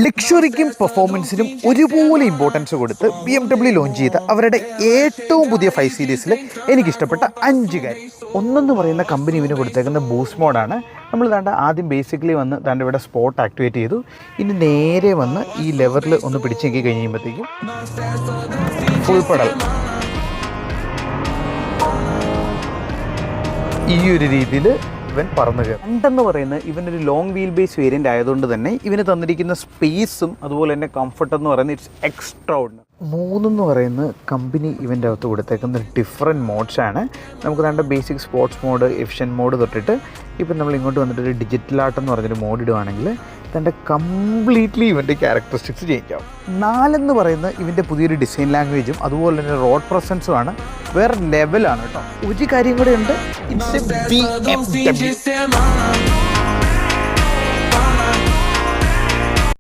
ലക്ഷറിക്കും പെർഫോമൻസിനും ഒരുപോലെ ഇമ്പോർട്ടൻസ് കൊടുത്ത് BMW launch ചെയ്ത അവരുടെ ഏറ്റവും പുതിയ 5 സീരീസിൽ എനിക്കിഷ്ടപ്പെട്ട 5 കാര്യം. ഒന്നെന്ന് പറയുന്ന കമ്പനി ഇവന് കൊടുത്തേക്കുന്ന ബൂസ്റ്റ് മോഡാണ്. നമ്മൾ ആദ്യം ബേസിക്കലി വന്ന് ഇവിടെ സ്പോട്ട് ആക്ടിവേറ്റ് ചെയ്തു. ഇനി നേരെ വന്ന് ഈ ലെവറിൽ ഒന്ന് പിടിച്ച് നോക്കി കഴിയുമ്പോഴത്തേക്കും ഫുൾ പെഡൽ ഈ ഒരു രീതിയിൽ ഇവൻ പറന്നു കയറും. രണ്ടെന്ന് പറയുന്നത് ഇവനൊരു ലോങ് വീൽ ബേസ് വേരിയൻ്റ് ആയതുകൊണ്ട് തന്നെ ഇവന് തന്നിരിക്കുന്ന സ്പേസും അതുപോലെ തന്നെ കംഫർട്ട് എന്ന് പറയുന്നത് ഇറ്റ്സ് എക്സ്ട്രാ ഓർഡിനറി. മൂന്നെന്ന് പറയുന്നത് കമ്പനി ഇവൻ്റെ അകത്ത് കൊടുത്തേക്കുന്ന ഡിഫറെൻറ്റ് മോഡ്സാണ്. നമുക്ക് basic sports mode, efficient mode തൊട്ടിട്ട് ഇപ്പം നമ്മൾ ഇങ്ങോട്ട് വന്നിട്ടൊരു ഡിജിറ്റൽ ആർട്ട് എന്ന് പറഞ്ഞൊരു മോഡ് ഇടുവാണെങ്കിൽ തൻ്റെ കംപ്ലീറ്റ്ലി ഇവൻ്റെ ക്യാരക്ടറിസ്റ്റിക്സ് ചേഞ്ച് ആവും. 4 എന്ന് പറയുന്നത് ഇവൻ്റെ പുതിയൊരു ഡിസൈൻ ലാംഗ്വേജും അതുപോലെ തന്നെ റോഡ് പ്രസൻസുമാണ്. വേറെ ലെവലാണ് കേട്ടോ. ഒരു കാര്യം കൂടെ ഉണ്ട്, ഇറ്റ്സ് എ BMW.